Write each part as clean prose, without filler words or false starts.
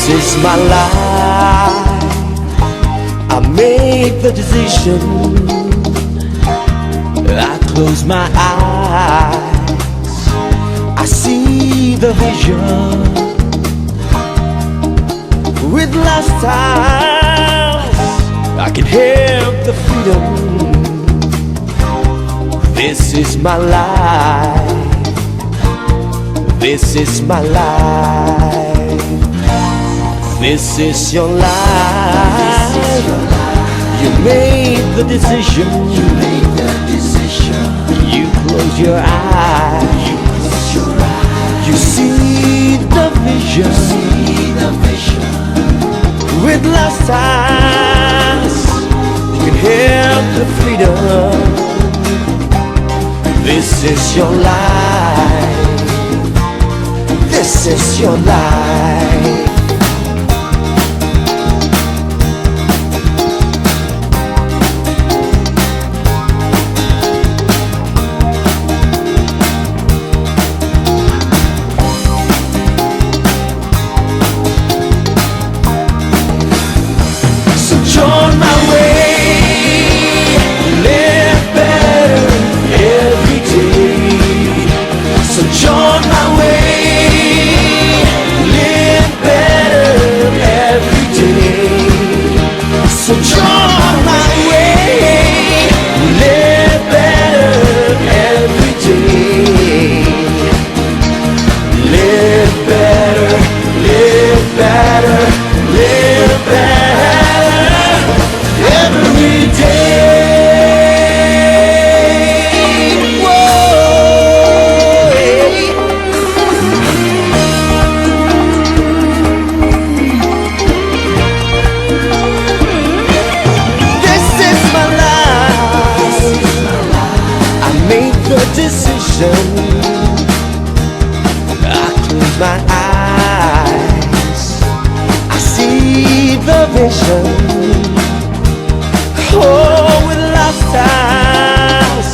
This is my life. I made the decision. I close my eyes, I see the vision. With last eyes, I can have the freedom. This is my life. This is my life. This is your life. You made the decision. You close your eyes. You see the vision. With last eyes, you can have the freedom. This is your life. This is your life. On my way, live better every day. So join my way, live better every day. So join my way, live better every day. Live better, live better, live better. Every day. Whoa. This is my life. I made the decision. I close my eyes, I see the vision. Oh, with last eyes,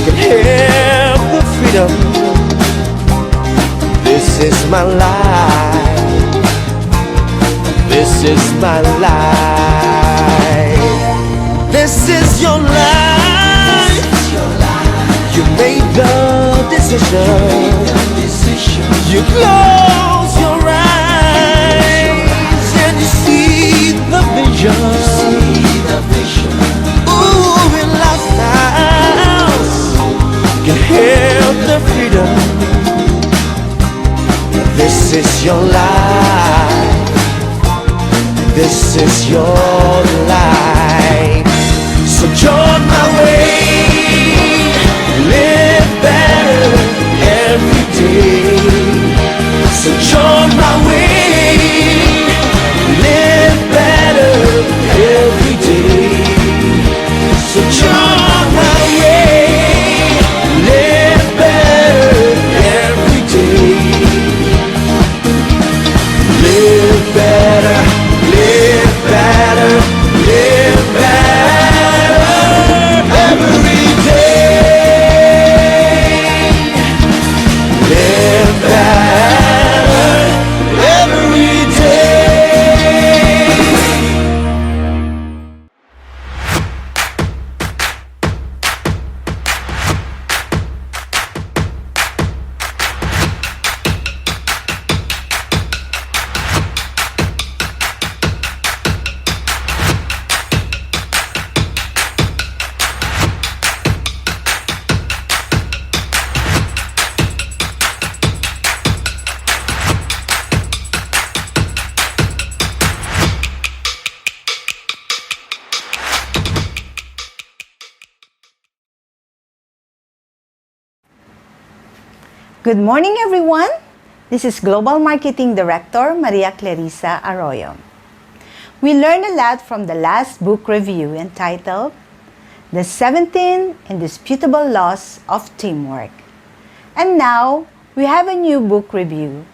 you can have the freedom. This is my life. This is my life. This is your life. You made the decision. You close your eyes and you see the vision. Ooh, in last house, you can have the freedom. This is your life. This is your life. So join my way, live better every day. So join my way, live better every day. So join my way, live better every day. Live better, live better, live better every day. Live better every day. Good morning, everyone. This is Global Marketing Director Maria Clarissa Arroyo. We learned a lot from the last book review entitled The 17 Indisputable Laws of Teamwork. And now we have a new book review,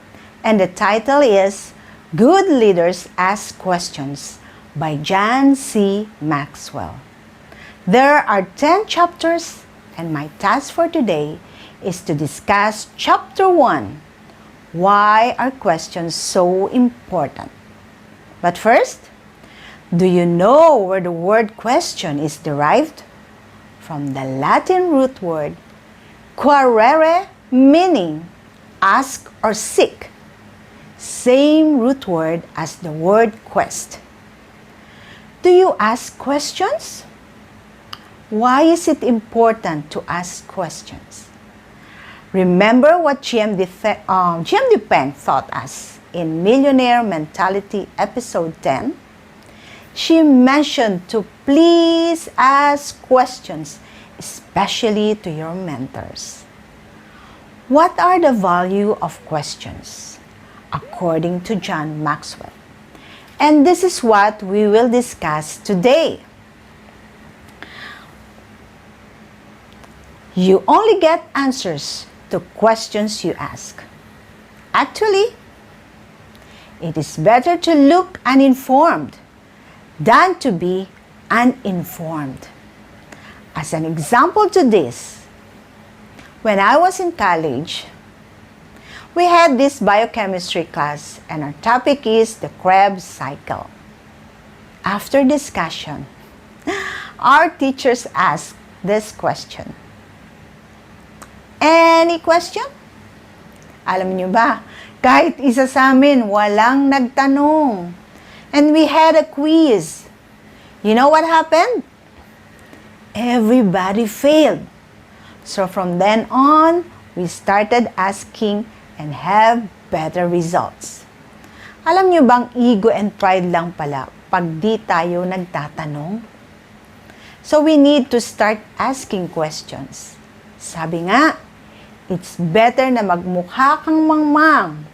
and the title is Good Leaders Ask Questions by John C. Maxwell. There are 10 chapters, and my task for today is to discuss Chapter 1, Why are questions so important? But first, do you know where the word question is derived? From the Latin root word quaerere, meaning ask or seek. Same root word as the word quest. Do you ask questions? Why is it important to ask questions? Remember what GMD Peng taught us in Millionaire Mentality Episode 10? She mentioned to please ask questions, especially to your mentors. What are the value of questions? According to John Maxwell. And this is what we will discuss today. You only get answers to questions you ask. Actually, it is better to look uninformed than to be uninformed. As an example to this, when I was in college, we had this biochemistry class and our topic is the Krebs cycle. After discussion, our teachers asked this question. Any question? Alam niyo ba, kahit isa sa amin, walang nagtanong. And we had a quiz. You know what happened? Everybody failed. So from then on, we started asking and have better results. Alam niyo bang ego and pride lang pala pag di tayo nagtatanong? So we need to start asking questions. Sabi nga, it's better na magmukha kang mangmang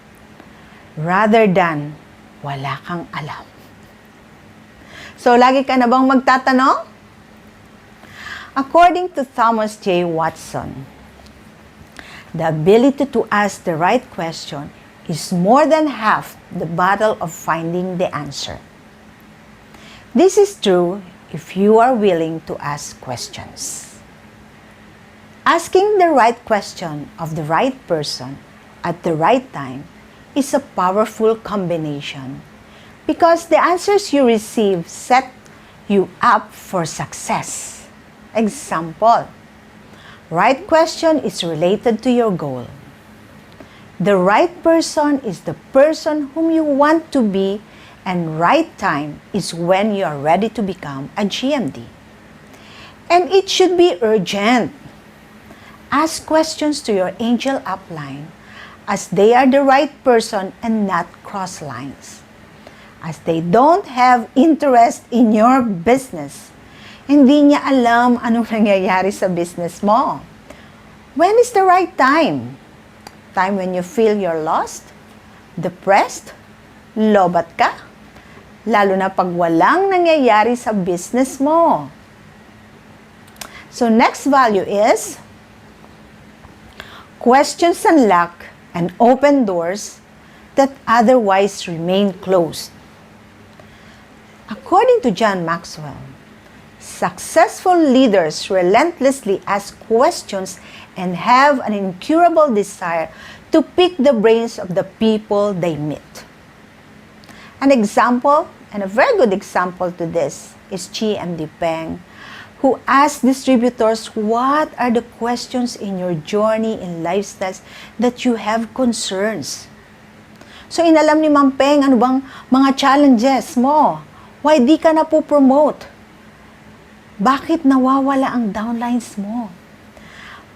rather than wala kang alam. So, lagi ka na bang magtatanong? According to Thomas J. Watson, the ability to ask the right question is more than half the battle of finding the answer. This is true if you are willing to ask questions. Asking the right question of the right person at the right time is a powerful combination because the answers you receive set you up for success. Example, right question is related to your goal. The right person is the person whom you want to be, and right time is when you are ready to become a GMD. And it should be urgent. Ask questions to your angel upline as they are the right person and not cross lines. As they don't have interest in your business. Hindi niya alam anong nangyayari sa business mo. When is the right time? Time when you feel you're lost, depressed, lobat ka, lalo na pag walang nangyayari sa business mo. So next value is, questions unlock and open doors that otherwise remain closed. According to John Maxwell, successful leaders relentlessly ask questions and have an incurable desire to pick the brains of the people they meet. An example, and a very good example to this, is GMD Peng, who asked distributors what are the questions in your journey in lifestyles that you have concerns. So inalam ni Ma'am Peng ano bang mga challenges mo? Why di ka na po promote? Bakit nawawala ang downlines mo?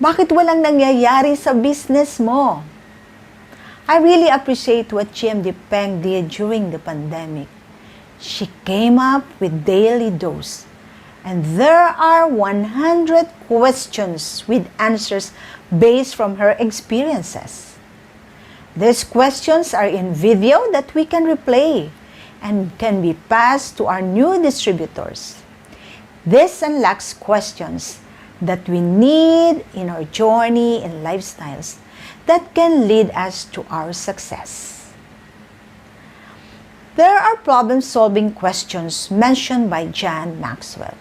Bakit walang nangyayari sa business mo? I really appreciate what GMD Peng did during the pandemic. She came up with daily dose. And there are 100 questions with answers based from her experiences. These questions are in video that we can replay and can be passed to our new distributors. This unlocks questions that we need in our journey and lifestyles that can lead us to our success. There are problem-solving questions mentioned by John Maxwell.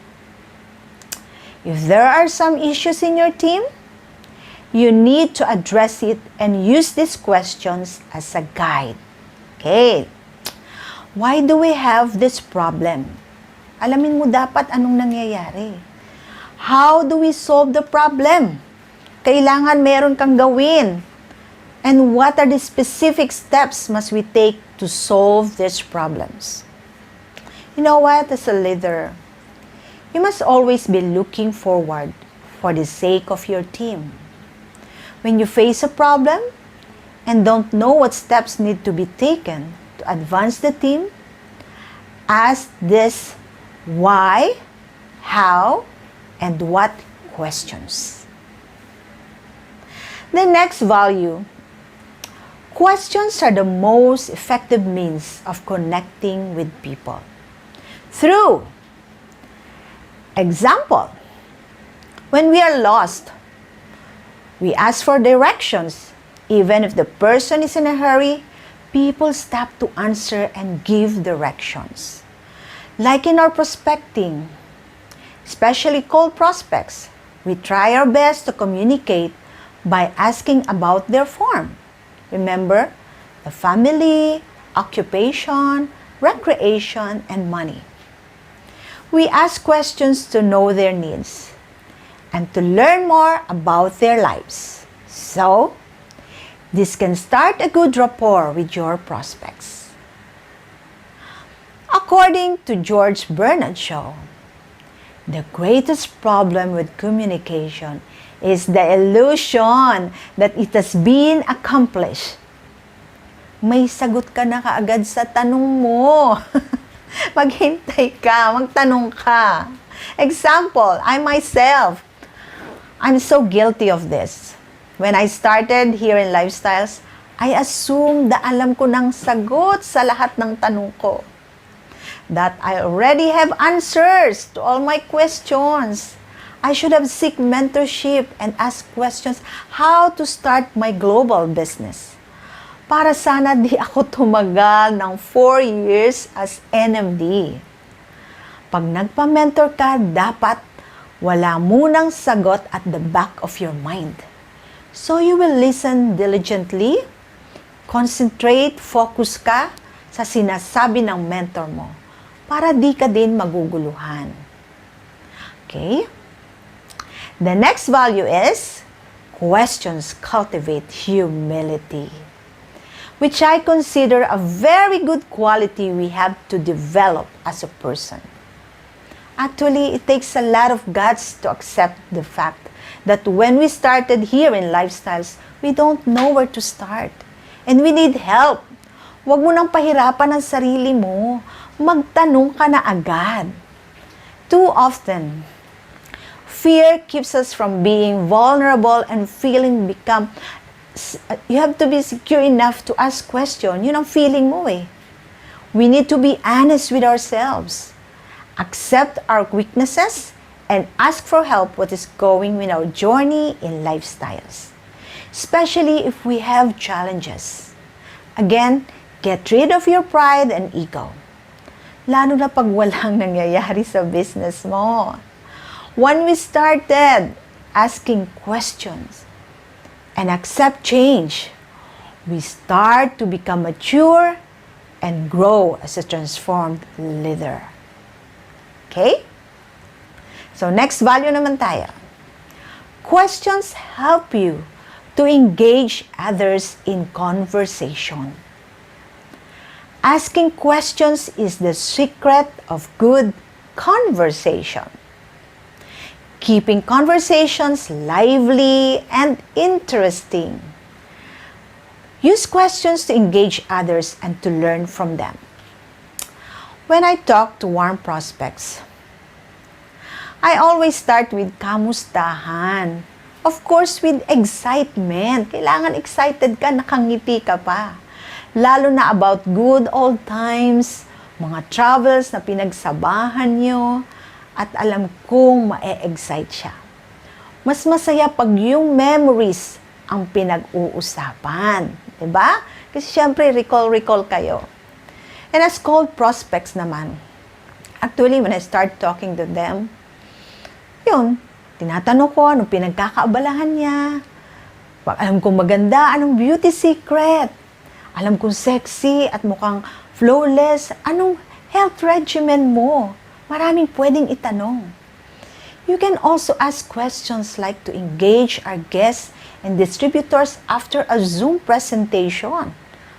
If there are some issues in your team, You need to address it and use these questions as a guide. Okay. Why do we have this problem? Alamin mo dapat anong nangyayari. How do we solve the problem? Kailangan meron kang gawin. And what are the specific steps must we take to solve these problems? You know what? As a leader, you must always be looking forward for the sake of your team. When you face a problem and don't know what steps need to be taken to advance the team, ask this why, how, and what questions. The next value. Questions are the most effective means of connecting with people. Through example, when we are lost, we ask for directions. Even if the person is in a hurry, people stop to answer and give directions. Like in our prospecting, especially cold prospects, we try our best to communicate by asking about their form. Remember, the family, occupation, recreation, and money. We ask questions to know their needs and to learn more about their lives. So, this can start a good rapport with your prospects. According to George Bernard Shaw, the greatest problem with communication is the illusion that it has been accomplished. May sagot ka na kaagad sa tanong mo. Maghintay ka, magtanong ka. Example, I myself, I'm so guilty of this. When I started here in Lifestyles, I assumed na alam ko ng sagot sa lahat ng tanong ko. That I already have answers to all my questions. I should have seek mentorship and ask questions how to start my global business. Para sana di ako tumagal ng 4 years as NMD. Pag nagpa-mentor ka, dapat wala munang sagot at the back of your mind. So you will listen diligently, concentrate, focus ka sa sinasabi ng mentor mo para di ka din maguguluhan. Okay? The next value is questions cultivate humility, which I consider a very good quality we have to develop as a person. Actually, it takes a lot of guts to accept the fact that when we started here in Lifestyles, we don't know where to start. And we need help. Huwag mo nang pahirapan ang sarili mo. Magtanong ka na agad. Too often, fear keeps us from being vulnerable and you have to be secure enough to ask questions. Yun ang feeling mo eh. We need to be honest with ourselves. Accept our weaknesses and ask for help what is going with our journey in Lifestyles. Especially if we have challenges. Again, get rid of your pride and ego. Lalo na pag walang nangyayari sa business mo. When we started asking questions and accept change, we start to become mature and grow as a transformed leader. Okay? So next value naman tayo. Questions help you to engage others in conversation. Asking questions is the secret of good conversation. Keeping conversations lively and interesting. Use questions to engage others and to learn from them. When I talk to warm prospects, I always start with kamustahan. Of course, with excitement. Kailangan excited ka, nakangiti ka pa. Lalo na about good old times, mga travels na pinagsabahan nyo, at alam kong ma-excite siya. Mas masaya pag yung memories ang pinag-uusapan. Diba? Kasi syempre, recall kayo. And as cold prospects naman, actually, when I start talking to them, yun, tinatanong ko anong pinagkakaabalahan niya, Alam kong maganda, anong beauty secret? Alam kong sexy at mukhang flawless, anong health regimen mo? Maraming pwedeng itanong. You can also ask questions like to engage our guests and distributors after a Zoom presentation.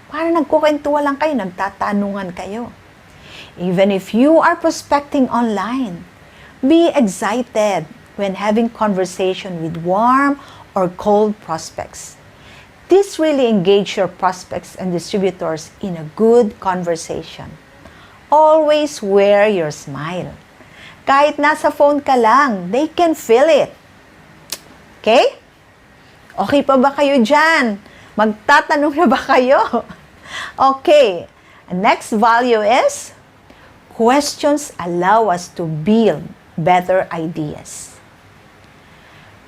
Para nagkukwentuhan lang kayo, nagtatanungan kayo. Even if you are prospecting online, be excited when having conversation with warm or cold prospects. This really engage your prospects and distributors in a good conversation. Always wear your smile. Kahit nasa phone ka lang, they can feel it. Okay? Okay pa ba kayo dyan? Magtatanong na ba kayo? Okay. Next value is, questions allow us to build better ideas.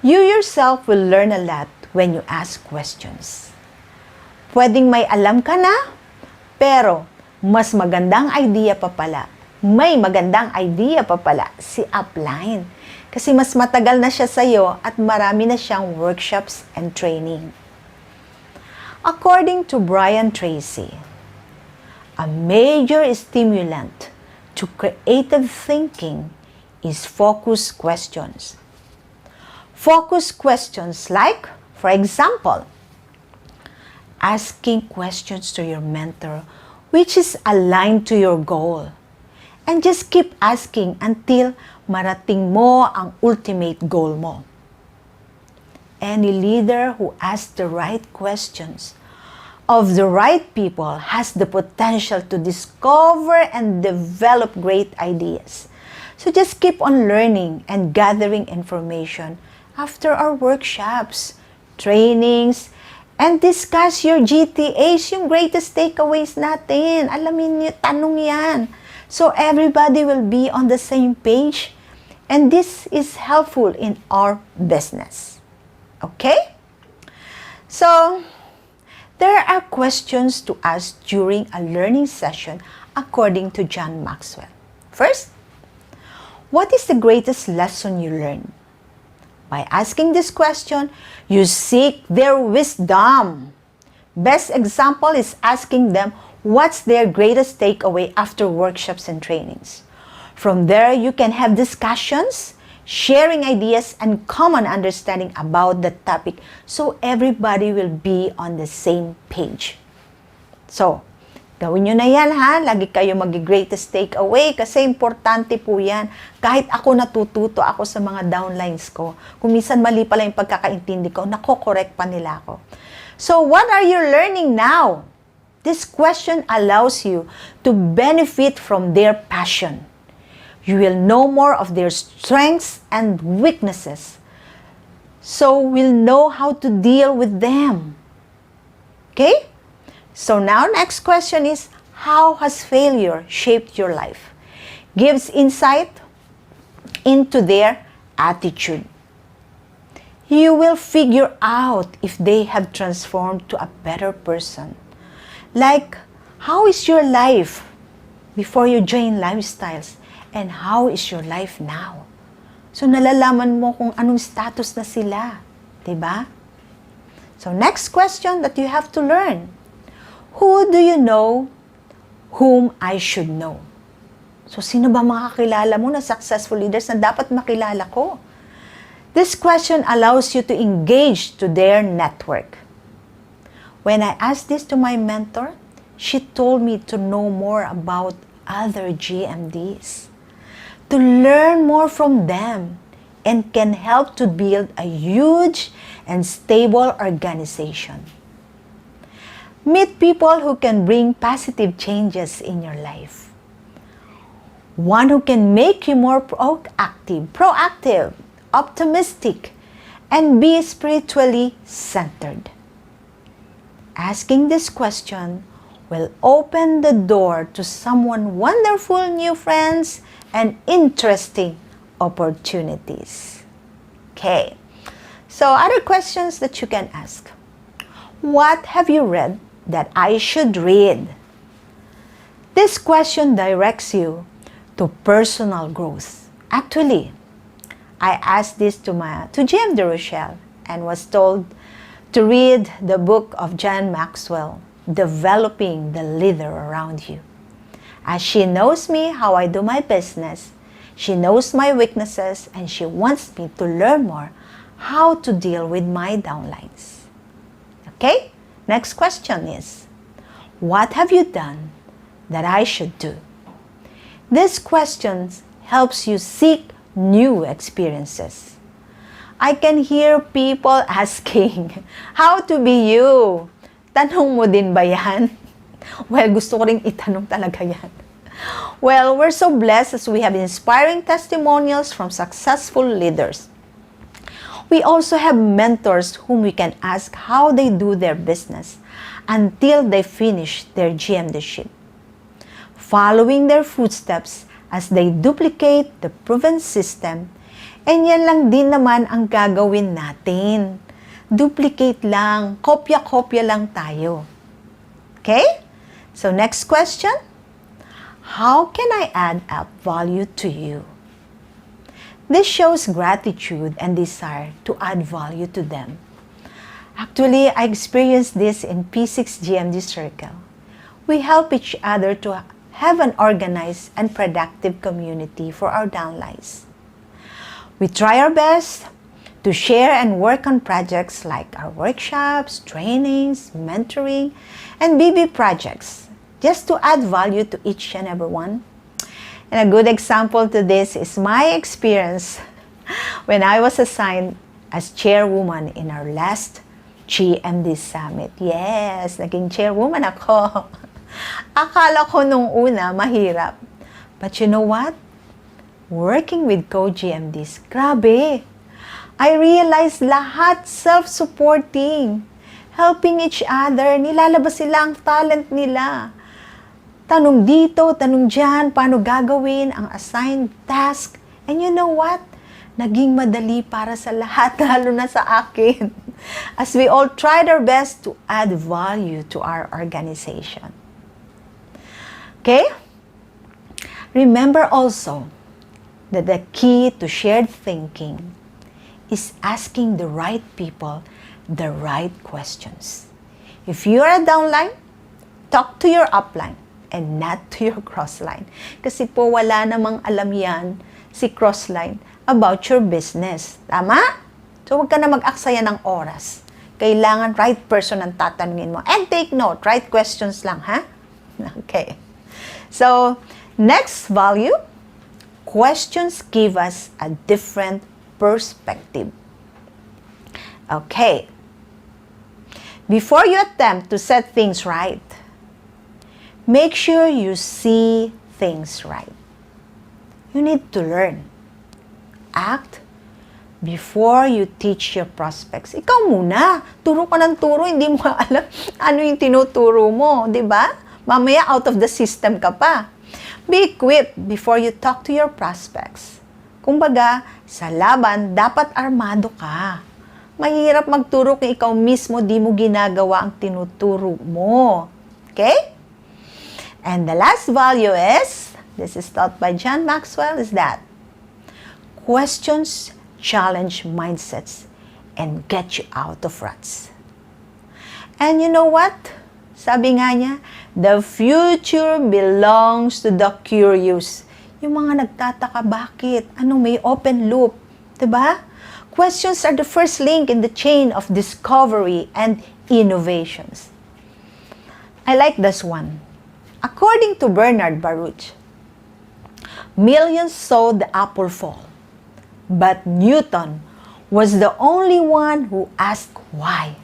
You yourself will learn a lot when you ask questions. Pwedeng may alam ka na, pero mas magandang idea pa pala. May magandang idea pa pala si upline. Kasi mas matagal na siya sa'yo at marami na siyang workshops and training. According to Brian Tracy, a major stimulant to creative thinking is focus questions. Focus questions like, for example, asking questions to your mentor which is aligned to your goal. And just keep asking until marating mo ang ultimate goal mo. Any leader who asks the right questions of the right people has the potential to discover and develop great ideas. So just keep on learning and gathering information after our workshops, trainings, and discuss your GTAs, yung greatest takeaways natin. Alamin niyo, tanong yan. So everybody will be on the same page, and this is helpful in our business. Okay? So, there are questions to ask during a learning session according to John Maxwell. First, what is the greatest lesson you learned? By asking this question, you seek their wisdom. Best example is asking them what's their greatest takeaway after workshops and trainings. From there, you can have discussions, sharing ideas, and common understanding about the topic so everybody will be on the same page. So, gawin nyo na yan ha. Lagi kayo mag-greatest takeaway kasi importante po yan. Kahit ako natututo ako sa mga downlines ko. Kung minsan mali pala yung pagkakaintindi ko, nako-correct pa nila ako. So, what are you learning now? This question allows you to benefit from their passion. You will know more of their strengths and weaknesses. So, we'll know how to deal with them. Okay? So now, next question is, how has failure shaped your life? Gives insight into their attitude. You will figure out if they have transformed to a better person. Like, how is your life before you join lifestyles? And how is your life now? So nalalaman mo kung anong status na sila. Diba? So next question that you have to learn. Who do you know whom I should know? So, sino ba makakilala mo na successful leaders na dapat makilala ko? This question allows you to engage to their network. When I asked this to my mentor, she told me to know more about other GMDs, to learn more from them, and can help to build a huge and stable organization. Meet people who can bring positive changes in your life. One who can make you more proactive, optimistic, and be spiritually centered. Asking this question will open the door to someone wonderful new friends and interesting opportunities. Okay. So, other questions that you can ask. What have you read that I should read? This question directs you to personal growth. Actually, I asked this to GM De Rochelle and was told to read the book of John Maxwell, Developing the Leader Around You. As she knows me how I do my business, she knows my weaknesses, and she wants me to learn more how to deal with my downlines. Okay? Next question is, what have you done that I should do? This question helps you seek new experiences. I can hear people asking, how to be you? Tanong mo din ba yan? Well, gusto ko rin itanong talaga yan. Well, we're so blessed as we have inspiring testimonials from successful leaders. We also have mentors whom we can ask how they do their business until they finish their GMDship, following their footsteps as they duplicate the proven system. And yan lang din naman ang gagawin natin. Duplicate lang, kopya-kopya lang tayo. Okay? So next question, how can I add up value to you? This shows gratitude and desire to add value to them. Actually, I experienced this in P6 GMD Circle. We help each other to have an organized and productive community for our downlines. We try our best to share and work on projects like our workshops, trainings, mentoring, and BB projects, just to add value to each and every one. And a good example to this is my experience when I was assigned as chairwoman in our last GMD Summit. Yes, naging chairwoman ako. Akala ko nung una mahirap. But you know what? Working with co-GMDs, grabe. I realized lahat self-supporting, helping each other, nilalabas sila ang talent nila. Tanong dito, tanong dyan, paano gagawin ang assigned task. And you know what? Naging madali para sa lahat, lalo na sa akin. As we all tried our best to add value to our organization. Okay? Remember also that the key to shared thinking is asking the right people the right questions. If you're a downline, talk to your upline and not to your crossline. Kasi po wala namang alam yan si crossline about your business. Tama? So huwag ka na mag-aksaya ng oras. Kailangan right person ang tatanungin mo. And take note, right questions lang, ha? Okay. So, next value, questions give us a different perspective. Okay. Before you attempt to set things right, make sure you see things right. You need to learn. Act before you teach your prospects. Ikaw muna. Turo ka ng turo, hindi mo alam ano yung tinuturo mo, di ba? Mamaya out of the system ka pa. Be equipped before you talk to your prospects. Kumbaga, sa laban, dapat armado ka. Mahirap magturo kung ikaw mismo di mo ginagawa ang tinuturo mo. Okay? And the last value is, this is taught by John Maxwell, is that questions challenge mindsets and get you out of ruts. And you know what? Sabi nga niya, the future belongs to the curious. Yung mga nagtataka, bakit? Ano, may open loop? Diba? Questions are the first link in the chain of discovery and innovations. I like this one. According to Bernard Baruch, millions saw the apple fall, but Newton was the only one who asked why.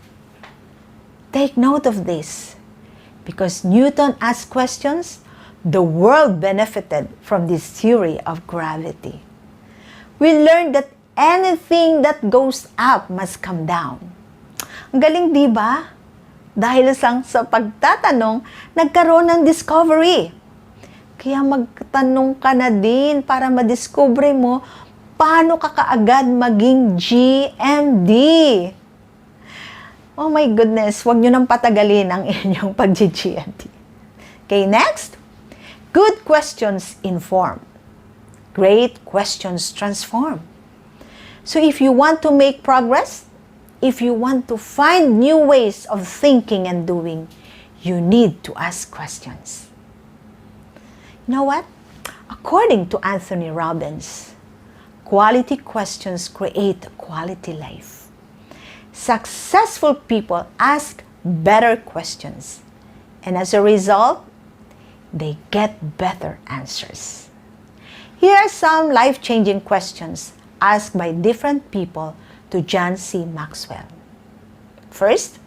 Take note of this. Because Newton asked questions, the world benefited from this theory of gravity. We learned that anything that goes up must come down. Ang galing, di ba? Dahil sa pagtatanong, nagkaroon ng discovery. Kaya magtanong ka na din para madiscover mo paano ka kaagad maging GMD. Oh my goodness, huwag nyo nang patagalin ang inyong pag-GMD. Okay, next. Good questions inform. Great questions transform. So if you want to make progress, if you want to find new ways of thinking and doing, you need to ask questions. You know what? According to Anthony Robbins, quality questions create a quality life. Successful people ask better questions, and as a result, they get better answers. Here are some life-changing questions asked by different people to John C. Maxwell. First,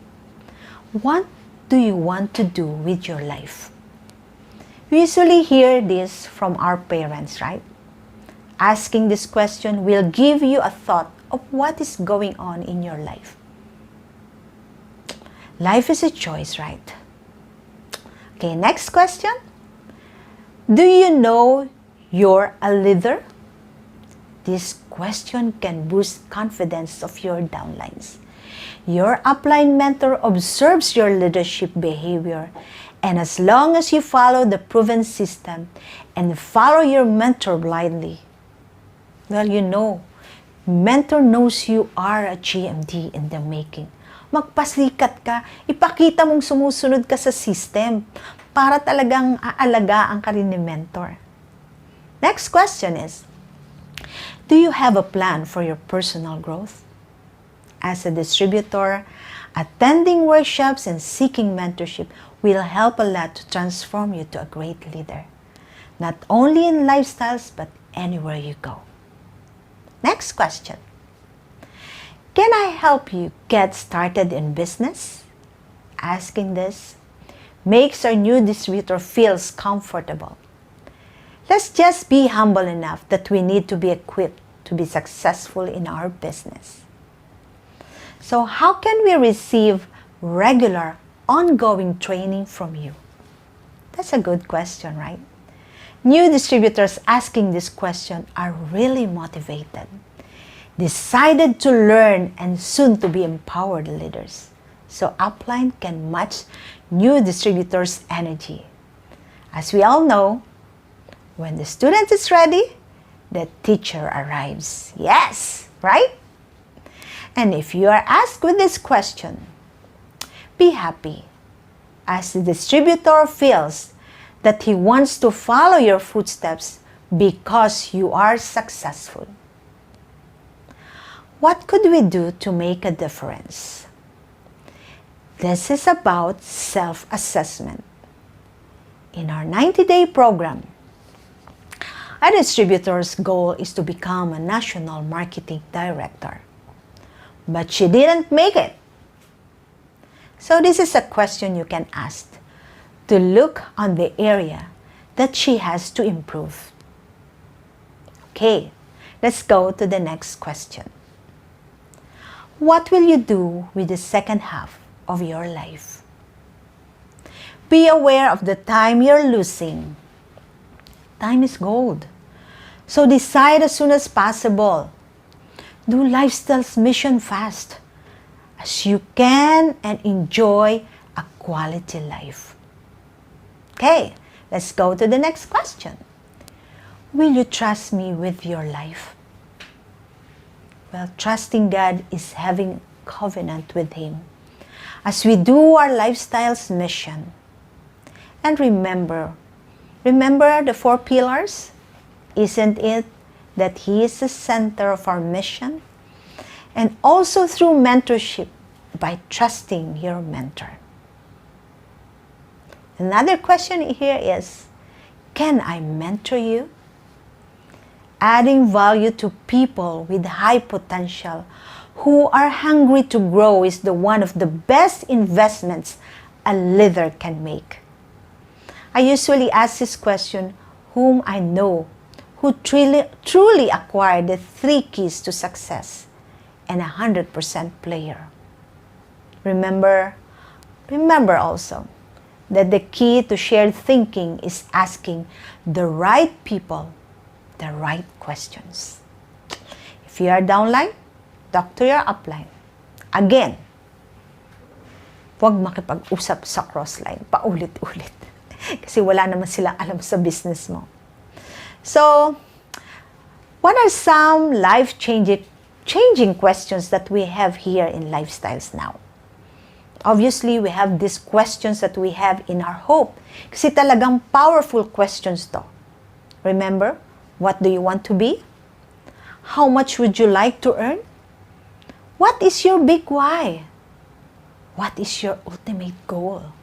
what do you want to do with your life? We usually hear this from our parents, right? Asking this question will give you a thought of what is going on in your life. Life is a choice, right? Okay, next question. Do you know you're a leader? This question can boost confidence of your downlines. Your upline mentor observes your leadership behavior, and as long as you follow the proven system and follow your mentor blindly, well, you know, mentor knows you are a GMD in the making. Magpasikat ka, ipakita mong sumusunod ka sa system para talagang aalagaan ka rin ni mentor. Next question is, do you have a plan for your personal growth? As a distributor, attending workshops and seeking mentorship will help a lot to transform you to a great leader, not only in lifestyles but anywhere you go. Next question. Can I help you get started in business? Asking this makes our new distributor feels comfortable. Let's just be humble enough that we need to be equipped to be successful in our business. So how can we receive regular, ongoing training from you? That's a good question, right? New distributors asking this question are really motivated, decided to learn, and soon to be empowered leaders. So upline can match new distributors' energy. As we all know, when the student is ready, the teacher arrives. Yes, right? And if you are asked with this question, be happy, as the distributor feels that he wants to follow your footsteps because you are successful. What could we do to make a difference? This is about self-assessment. In our 90-day program, a distributor's goal is to become a national marketing director. But she didn't make it. So this is a question you can ask to look on the area that she has to improve. Okay, let's go to the next question. What will you do with the second half of your life? Be aware of the time you're losing. Time is gold. So decide as soon as possible. Do lifestyle's mission fast as you can and enjoy a quality life. Okay, let's go to the next question. Will you trust me with your life? Well, trusting God is having covenant with Him as we do our lifestyle's mission. And remember the 4 pillars? Isn't it that He is the center of our mission? And also through mentorship by trusting your mentor. Another question here is, can I mentor you? Adding value to people with high potential who are hungry to grow is one of the best investments a leader can make. I usually ask this question, whom I know who truly acquired the 3 keys to success and 100% player. Remember also that the key to shared thinking is asking the right people the right questions. If you are downline, talk to your upline. Again, huwag makipag-usap sa crossline, paulit-ulit. Kasi wala naman silang alam sa business mo. So, what are some life-changing changing questions that we have here in Lifestyles Now. Obviously, we have these questions that we have in our hope. Kasi talagang powerful questions to. Remember, what do you want to be? How much would you like to earn? What is your big why? What is your ultimate goal?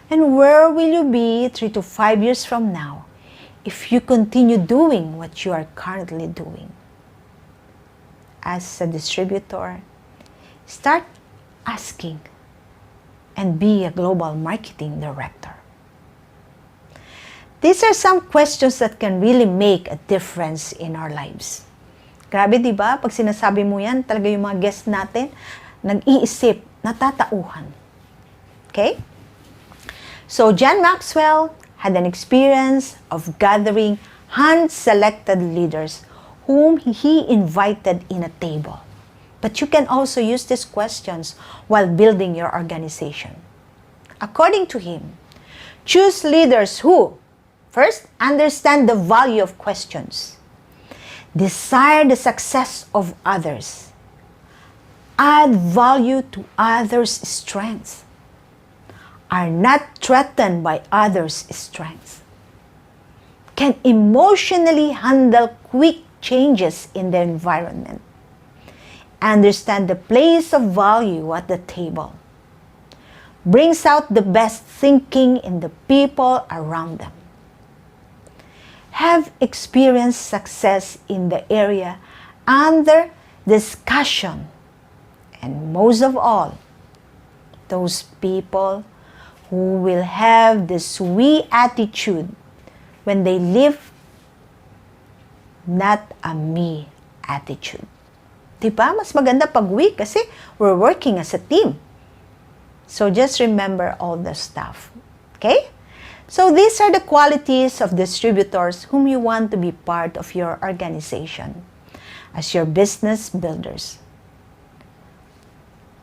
And where will you be 3 to 5 years from now if you continue doing what you are currently doing? As a distributor, start asking and be a global marketing director. These are some questions that can really make a difference in our lives. Grabe, di ba? Pag sinasabi mo yan, talaga yung mga guests natin, nag-iisip, natatauhan. Okay? So, John Maxwell had an experience of gathering hand-selected leaders whom he invited in a table. But you can also use these questions while building your organization. According to him, choose leaders who, first, understand the value of questions, desire the success of others, add value to others' strengths, are not threatened by others' strengths, can emotionally handle quick changes in the environment, understand the place of value at the table, brings out the best thinking in the people around them, have experienced success in the area under discussion, and most of all, those people who will have this we attitude when they live, not a me attitude. Diba? Mas maganda pag we kasi we're working as a team. So just remember all the stuff. Okay? So these are the qualities of distributors whom you want to be part of your organization as your business builders.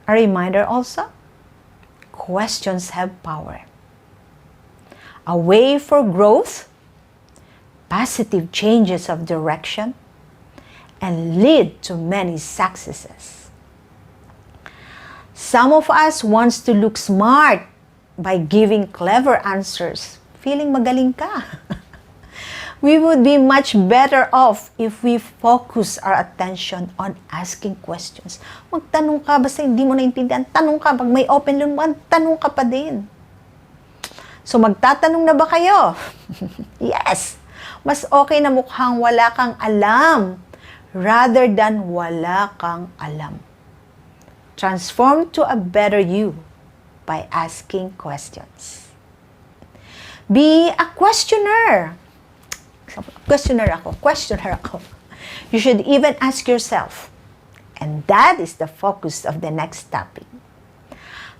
A reminder also, questions have power. A way for growth, positive changes of direction, and lead to many successes. Some of us wants to look smart by giving clever answers. Feeling magaling ka. We would be much better off if we focus our attention on asking questions. Magtanong ka, basta hindi mo naintindihan, tanong ka. Pag may open room, tanong ka pa din. So magtatanong na ba kayo? Yes! Mas okay na mukhang wala kang alam rather than wala kang alam. Transform to a better you by asking questions. Be a questioner. Questioner ako. You should even ask yourself. And that is the focus of the next topic.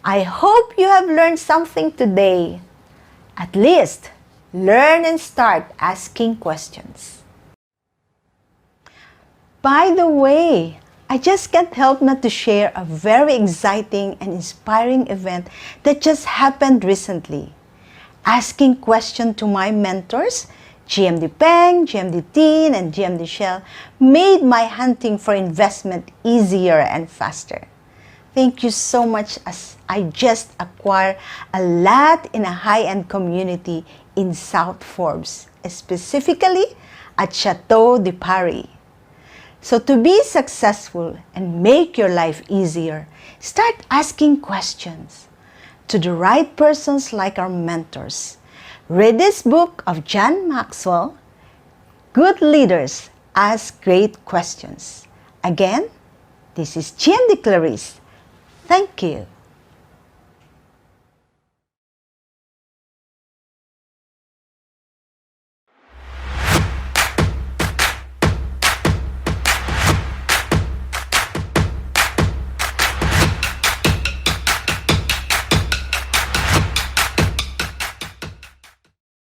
I hope you have learned something today. At least, learn and start asking questions. By the way, I just can't help not to share a very exciting and inspiring event that just happened recently. Asking questions to my mentors, GMD Peng, GMD Teen, and GMD Shell, made my hunting for investment easier and faster. Thank you so much, as I just acquired a lot in a high-end community in South Forbes, specifically at Chateau de Paris. So to be successful and make your life easier, start asking questions to the right persons like our mentors. Read this book of John Maxwell, Good Leaders Ask Great Questions. Again, this is GMD Clarice. Thank you.